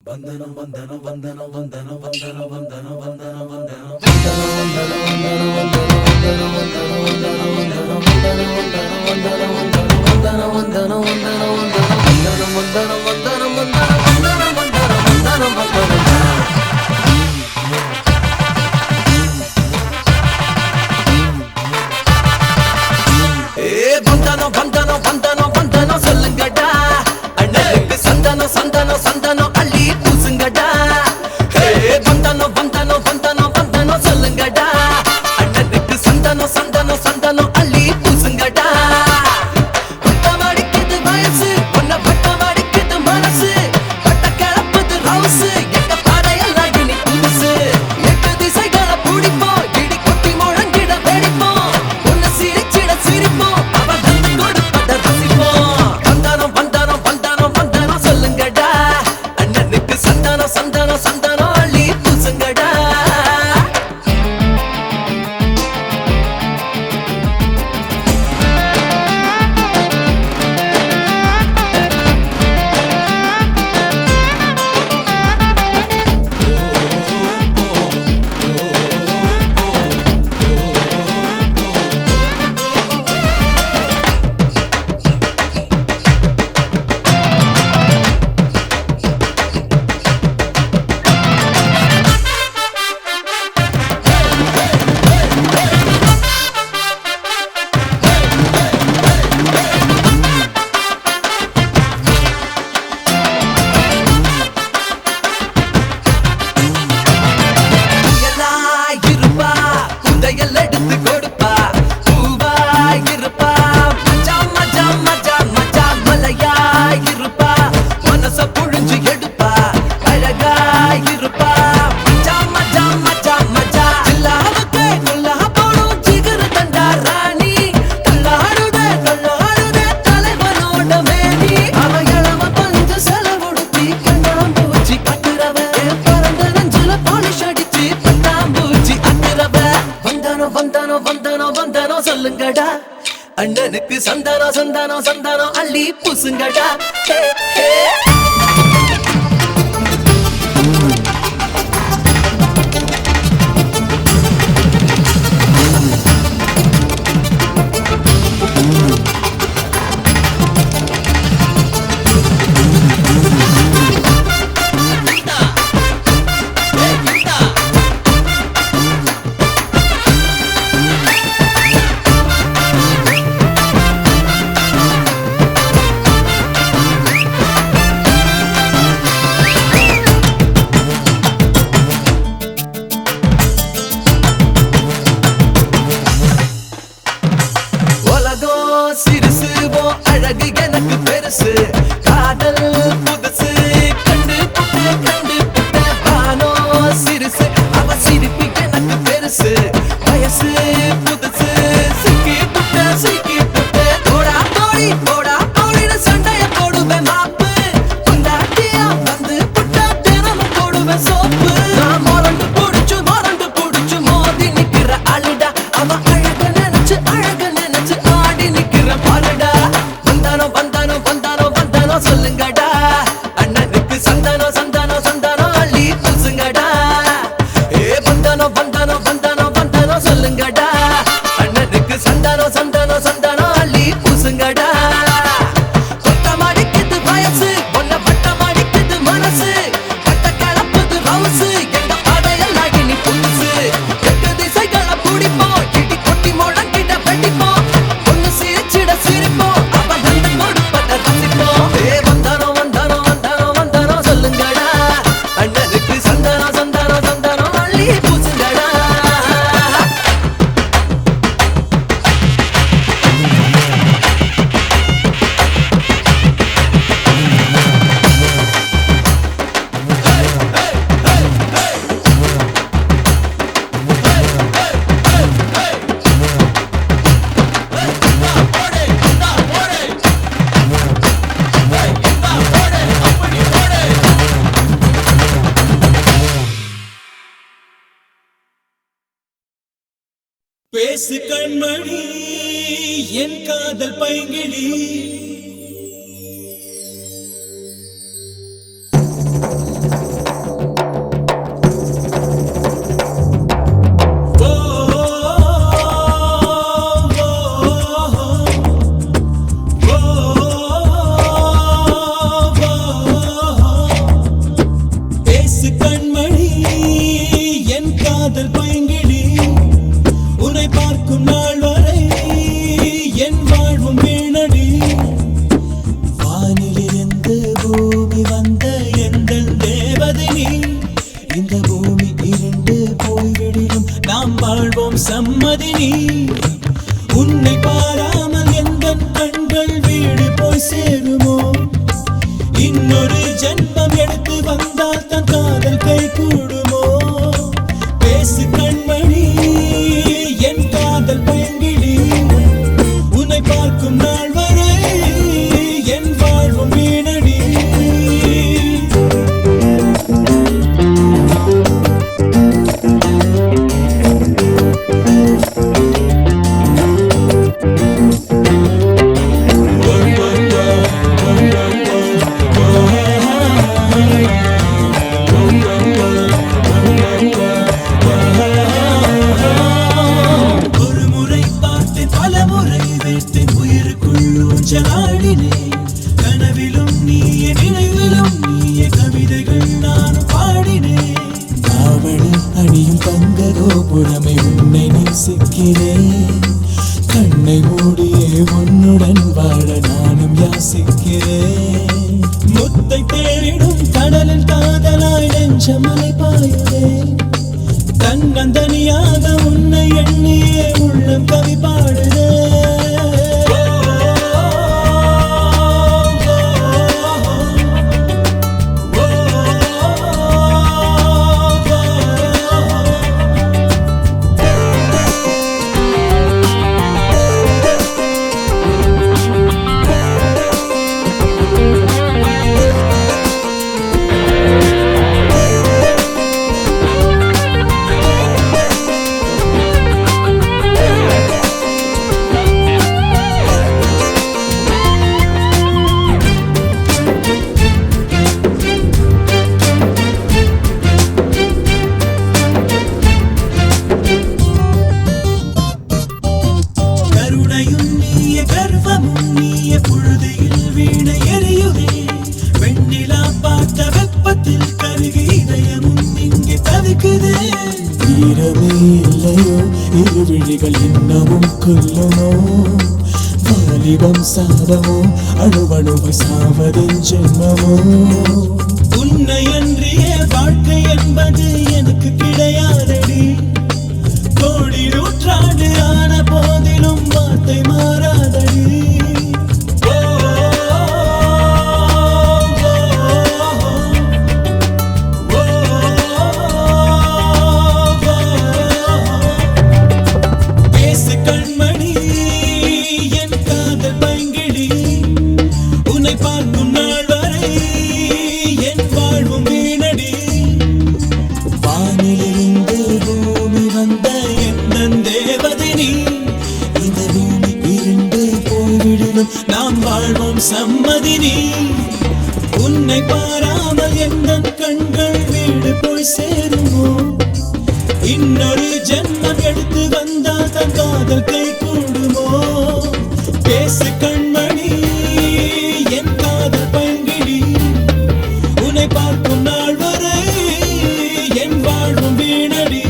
வந்தனம் வந்தனம் வந்தனம் வந்தனம் வந்தனம் வந்தனம் வந்தனம் வந்தனம் சொல்லுங்கடா அண்ணனுக்கு சந்தனம் சந்தனம் சந்தனம் அள்ளி பூசுங்கடா. வந்தனம் வந்தனம் வந்தனம் வந்தனம் சொல்லுங்கடா அண்ணனுக்கு சந்தனம் சந்தனம் சந்தனம் அள்ளி பூசுங்கடா. பட்டம் அடிக்குது வயசு பொண்ண பட்டம் அடிக்குது மனசு பட்ட கிளப்புது ரவுசு எங்க பாதையெல்லாம் இனி புதுசு. எட்டு திசைகளை பிடிப்போம் இடி கொட்டி முழங்கிட வெடிப்போம் ஒன்னு சிரிச்சிட சிரிப்போம் அவன் தந்து கொடுப்பத ரசிப்போம். வந்தனம் வந்தனம் வந்தனம் வந்தனம் சொல்லுங்கடா அண்ணனுக்கு சந்தனம் சந்தனம் சந்தனம் அள்ளி பூசுங்கடா. இருப்பா உதையல் எடுத்து கொடுப்பா பூவாய் இருப்பா மஜா மஜா மஜா மஜா மலையாய் இருப்பா மனச புழிஞ்சு எடுப்பா அழகாய் இருப்பா மஜா மஜா மஜா மஜா எல்லாவுக்கே நல்லா போடும் ஜிகரு தண்டா ராணி தள்ளாடுதே தள்ளாடுதே தலைவனோட மேனி அவ இளம கொஞ்சம் செலவுடுத்தி கண்ணாம் பூச்சி கட்டுறவ பறந்த நெஞ்சுல பாலிஷ் அடிச்சு பட்டாம்பூச்சி அட்டுறவ. வந்தனம் வந்தனம் வந்தனம் வந்தனம் சொல்லுங்கடா அண்ணனுக்கு சந்தனம் சந்தனம் சந்தனம் அள்ளி பூசுங்கடா. ஹே ஹே உலகம் சிறுசு ஓ அழகு எனக்கு பெருசு காதல் புதுசு கண்டு புட்ட பானோ சிறுசு அவ சிரிப்பு எனக்கு பெருசு வயசு புதுசு சிக்கி புட்ட தோடா தோழி போடா தோழிட சண்டைய போடுவேன் மாப்பு கொண்டாட்டியா வந்து புட்டா தினமும் போடுவேன் சோப்பு. நான் மறந்து புடிச்சு மோதி நிக்கிற அழுடா அவ அழக நினைச்சு ஆடி நிக்கிற பாருடா. வந்தனம் வந்தனம் வந்தனம் வந்தனம் சொல்லுங்கடா அண்ணனுக்கு சந்தனம் சந்தனம் சந்தனம் அள்ளி பூசுங்கடா. வந்தனம் வந்தனம் வந்தனம் வந்தனம் சொல்லுங்கடா அண்ணனுக்கு சந்தனம் சந்தனம் சந்தனம் அள்ளி பூசுங்கடா. பட்டம் அடிக்குது வயசு பொண்ண பட்டம் அடிக்குது மனசு பட்ட கிளப்புது ரவுசு எங்க பாதையெல்லாம் இனி புதுசு. எட்டு திசைகளை பிடிப்போம் இடி கொட்டி முழங்கிட வெடிப்போம் ஒன்னு சிரிச்சிட சிரிப்போம் அவன் தந்து கொடுப்பத ரசிப்போம். வந்தனம் வந்தனம் வந்தனம் வந்தனம் சொல்லுங்கடா அண்ணனுக்கு சந்தனம் சந்தனம் சந்தனம் அள்ளி பூசுங்கடா. பேசு கண்மணி என் காதல் பைங்கிளி கண்மணி என் காதல் பைங்கிடி உன்னை பார்க்கும் நாள் வரை என் வாழ்வும் வீணடி வானிலிருந்து பூமி வந்த எங்கள் தேவதை நீ இந்த பூமி இருண்டு போய்விடும் நாம் வாழ்வோம் சம்மதி நீ உன்னை பாராமல் எங்கள் கண்கள் வீடு போய் சேருமோ இன்னொரு ஜென்மம் எடுத்து வந்தால் தன் காதல் கை கூடுமோ பேசு கண்மணி என் காதல் பைங்கிடி உன்னை பார்க்கும் நாள் வரை என் வாழ்வும் வீணடி ஒரு முறை பார்த்தேன் பல முறை வைத்தேன் உயிருக்குள் ஊஞ்சலாடினேன் கனவிலும் நீயே நினைவிலும் நீயே கவிதைகள் நானும் பாடினேன் தாவணி அணியும் தங்க கோபுரமே உன்னை நேசிக்கிறேன் கண்ணை மூடியே உன்னுடன் வாழ நானும் யாசிக்கிறேன் முத்தை தேடிடும் கடலில் காதலாய் நெஞ்சமலை பாயுதே தன்னந்தனியாக உன்னை எண்ணியே உள்ளம் கவி பாடுதே கருணையும் நீய கர்வமும் நீய புழுதியில் வீண எரியுதே வெண்ணிலா பார்த்த வெப்பத்தில் கருகி இதயமும் இங்கே தவிக்குதே வீரமே இல்லையோ இரு விழிகள் இன்னமும் கொல்லுமோ வாலிபம் சாவமோ அணுவணுவை சாவதின் ஜென்மமோ உன்னை அன்றிய வாழ்க்கை என்பது எனக்கு கிடையாதடி கோடி நூற்றாண்டு ஆன போதிலும் வார்த்தை மாறாதடி பேசு கண்மணி என் காதல் பைங்கிடி உன்னை பார்க்கும் நாள் வரை என் வாழ்வும் வீணடி வானிலிருந்து பூமி வந்த என் தேவதை நீ இந்த பூமி இருண்டு போய்விடும் நாம் வாழ்வோம் சம்மதி நீ உன்னை பாராமல் எங்கள் கண்கள் வீடு போய் சேருமோ இன்னொரு ஜென்மம் எடுத்து வந்தால் தன் காதல் கை கூடுமோ பேசு கண்மணி என் காதல் பைங்கிடி உன்னை பார்க்கும் நாள் வரை என் வாழ்வும் வீணடி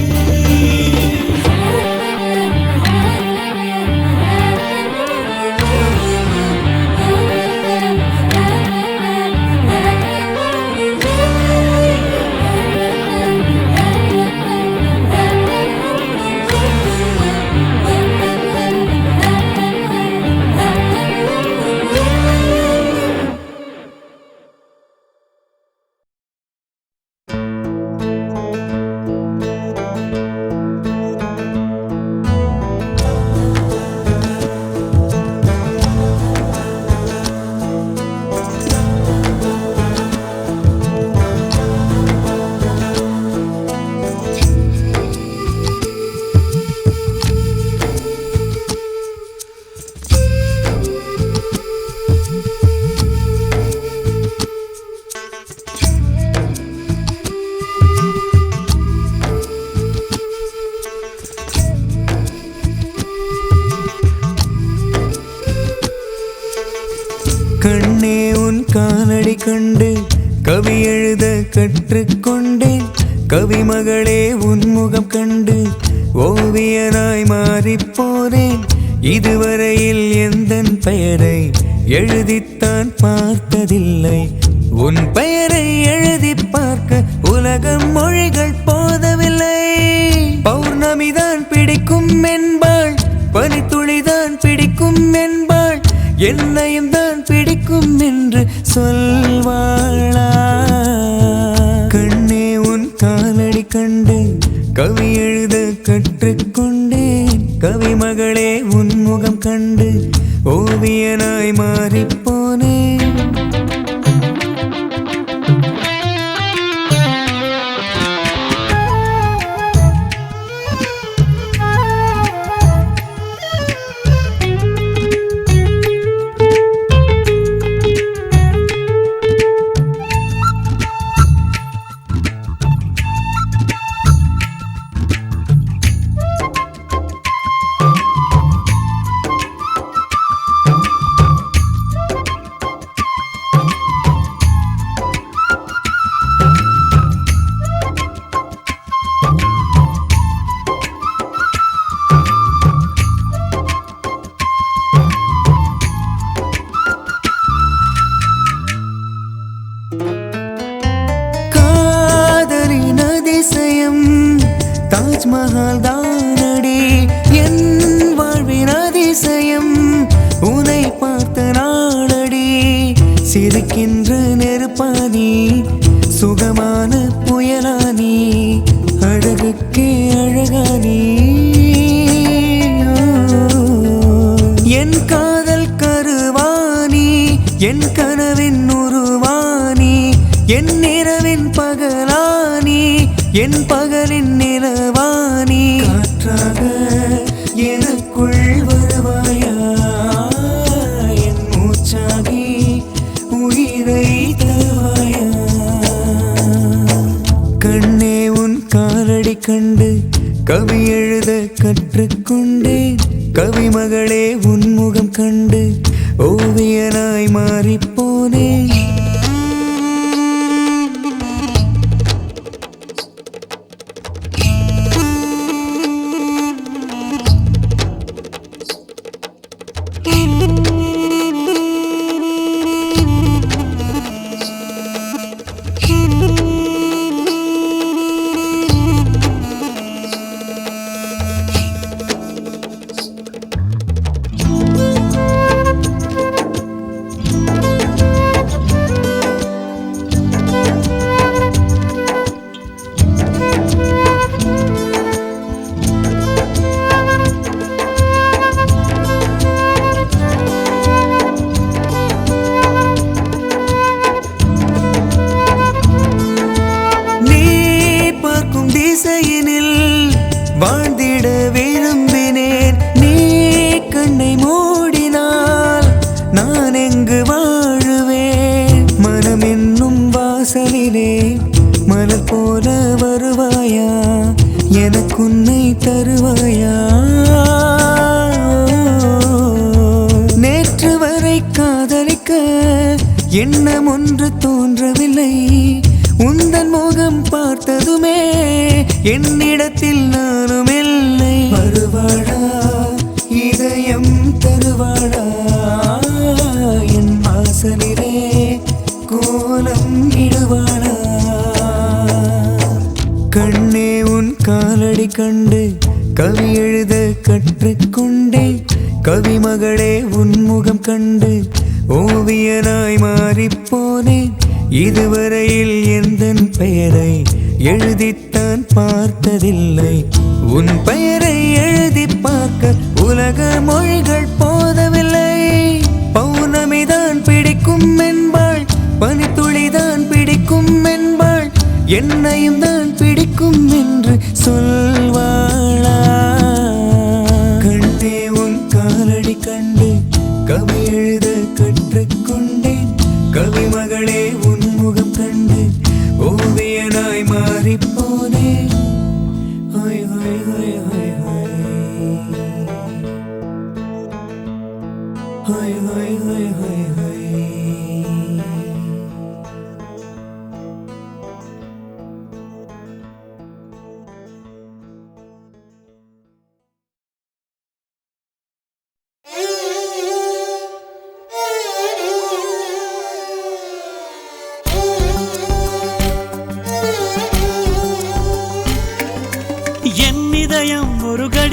கண்ணே உன் காலடி கண்டு கவி எழுத கற்றுக்கொண்டேன் கவிமகளே உன்முகம் கண்டு ஓவியனாய் மாறிப்போனேன் இதுவரையில் எந்தன் பெயரை எழுதித்தான் பார்த்ததில்லை உன் பெயரை எழுதி பார்க்க உலகம் மொழிகள் போதவில்லை பௌர்ணமிதான் பிடிக்கும் என்பாள் பனித்துளிதான் பிடிக்கும் என்பாள் என்னையும் தான் பிடிக்கும் என்று சொல்வாளா கண்ணே உன் காலடி கண்டு கவி எழுத கற்றுக்கொண்டேன் கவிமகளே உன் முகம் கண்டு ஓவியனாய் மாறிப்போனேன் தாஜ்மஹால் தானடி என் வாழ்வின் அதிசயம் உன்னை பார்த்த நாளடி சிரிக்கின்ற நெருப்பானி சுகமான புயலானி அழகுக்கே அழகானி என் காதல் கருவானி என் கனவின் உருவானி என் இரவின் பகலானி என் பகலின் நிலவானி காற்றாக எனக்குள் வருவாயா என் மூச்சாகி உயிரை தருவாயா கண்ணே உன் காலடி கண்டு கவி எழுத கற்றுக்கொண்டேன் கவிமகளே உன் முகம் கண்டு ஓவியனாய் மாறிப்போனேன் வாழ்ந்திட விரும்பினேன் நீ கண்ணை மூடினால் நான் எங்கு வாழுவேன் மனம் என்னும் வாசலிலே மலர் போல வருவாயா எனக்குன்னை தருவாயா நேற்று வரை காதலிக்க எண்ணம் ஒன்று தோன்றவில்லை உந்தன் முகம் பார்த்ததுமே என்னிடத்தில் நானும் இல்லை வருவாடா இதயம் தருவாடா என் வாசலிலே கோலம் இடுவாடா கண்ணே உன் காலடி கண்டு கவி எழுத கற்றுக்கொண்டேன் கவிமகளே உன் முகம் கண்டு ஓவியனாய் மாறிப்போனேன் இதுவரையில் எந்தன் பெயரை எழுதித்தான் பார்த்ததில்லை உன் பெயரை எழுதி பார்க்க உலக மொழிகள் போதவில்லை பௌர்ணமிதான் பிடிக்கும் என்பாள் பனித்துளிதான் பிடிக்கும் என்பாள் என்னையும் தான் பிடிக்கும் என்று சொல்வாளா கண்ணே உன் காலடி கண்டு கவி எழுத கற்றுக்கொண்டேன் கவிமகளே உன் முகம் கண்டு ஓவியனாய் மாறிப்போனேன் ஹாய் ஹாய் ஹாய் ஹாய் ஹாய் ஹாய் ஹாய் ஹாய் ஹாய்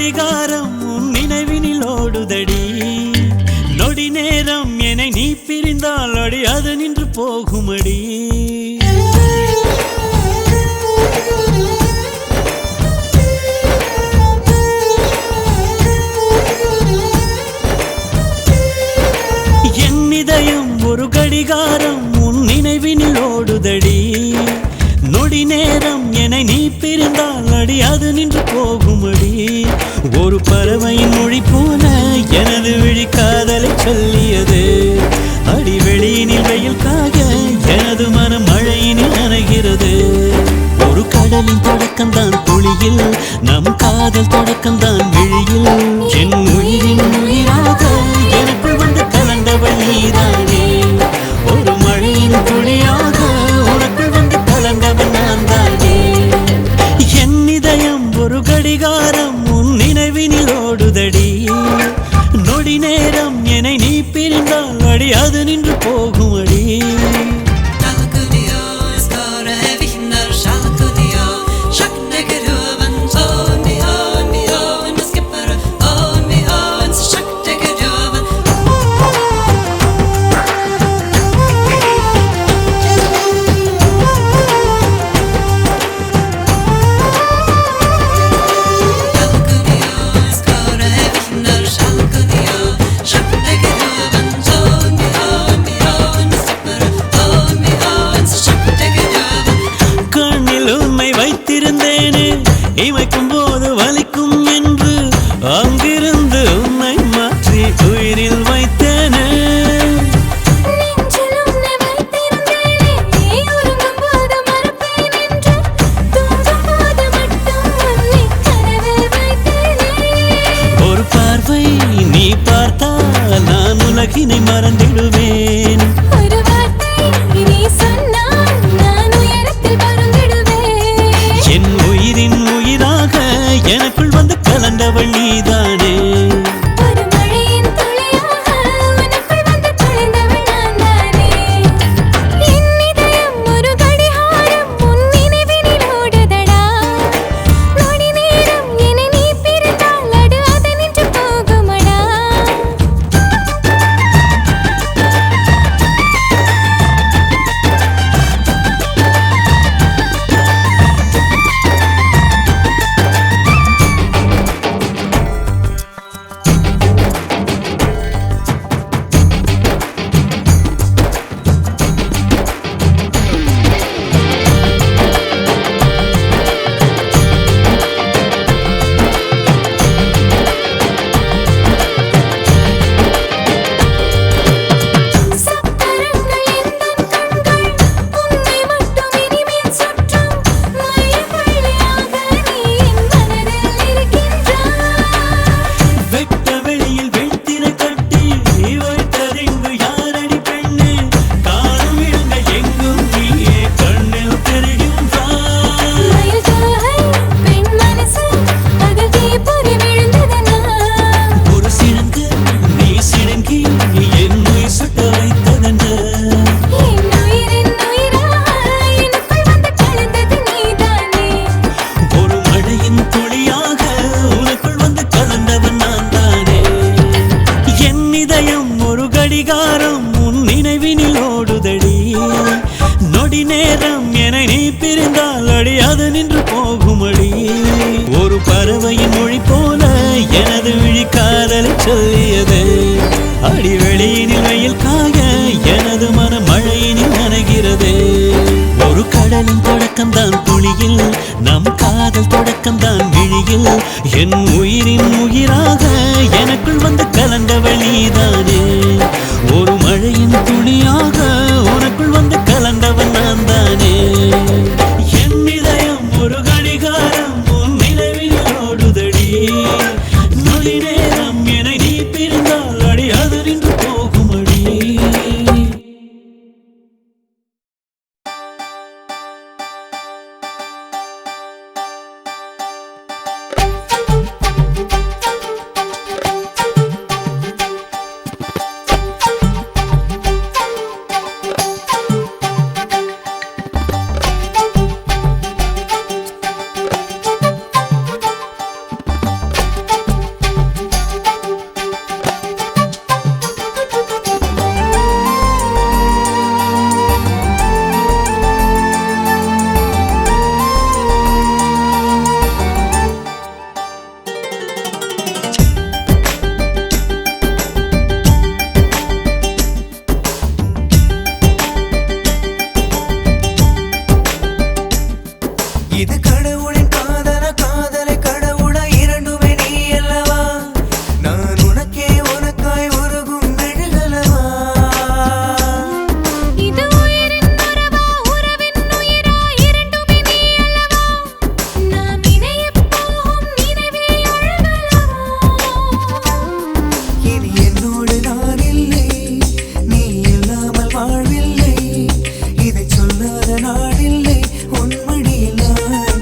கடிகாரம் உன் நினைவினில் ஓடுதடி நொடி நேரம் என்னை நீ பிரிந்தால் அடி அது நின்று போகுமடி என் இதயம் ஒரு கடிகாரம் உன் நினைவினில் ஓடுதடி நொடி நேரம் என்னை நீ பிரிந்தால் அடி அது நின்று போகுமடி ஒரு பறவையின் மொழி போல எனது விழி காதலை சொல்லியது அடி வெளியினில் வெயில்காக எனது மனம் மழையினில் நனைகிறது ஒரு கடலின் தொடக்கம்தான் துளியில் நம் காதல் தொடக்கம்தான் விழியில் என் உயிரின் உயிராக எனக்குள் வந்து கலந்தவள் நீதானே ஒரு மழையின் துளியாக உனக்குள் வந்து கலந்தவன் நான் தானே என் இதயம் ஒரு கடிகாரம் உன் நினைவினில் ஓடுதடி நொடி நேரம் என்னை நீ பிரிந்தால் அடி அது நின்று போகுமடி இமைக்கும் போது வலிக்கும் என்று அங்கிருந்து உன்னை மாற்றி உயிரில் வைத்தேனே ஒரு பார்வை நீ பார்த்தால் நான் உலகினை மறந்திடுவேன் என் உயிரின் உயிராக எனக்குள் வந்து கலந்தவள் நீதானே கடிகாரம் உன் நினைவினில் ஓடுதடி நொடி நேரம் என்னை நீ பிரிந்தால் அடி அது நின்று போகுமடி ஒரு பறவையின் மொழி போல எனது விழி காதலை சொல்லியது அடி வெளியினில் வெயில்காக எனது மனம் மழையினில் நனைகிறது ஒரு கடலின் தொடக்கம்தான் துளியில் நம் காதல் தொடக்கம்தான் விழியில் என் உயிரின் உயிராக எனக்குள் வந்து கலந்தவள் நீதானே ஒரு மழையின் துளியாக உனக்குள் வந்து கலந்தவன் நான் தானே என் இதயம் ஒரு கடிகாரம் உன் நினைவில் ஓடுதடி நொடி நேரம் என்னை நீ பிரிந்தால் அடி அது நின்று போகுமடி இது கடவுளின் காதல காதலை கடவுளா இரண்டுமே நீ அல்லவா நான் உனக்கே உனக்காய் உருகும் மெழுகலவா இது உயிரின் உறவா உறவின் உயிரா இரண்டுமே நீ அல்லவா நாம் இணையப் போகும் நினைவே அழகலவா இனி என்னோடு நான் இல்லை நீ இல்லாமல் வாழ்வில்லை இதை சொல்லாத நாளில்லை உன் மடியில் நான்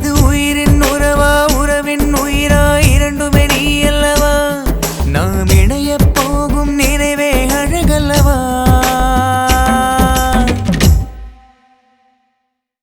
இது உயிரின் உறவா உறவின் உயிரா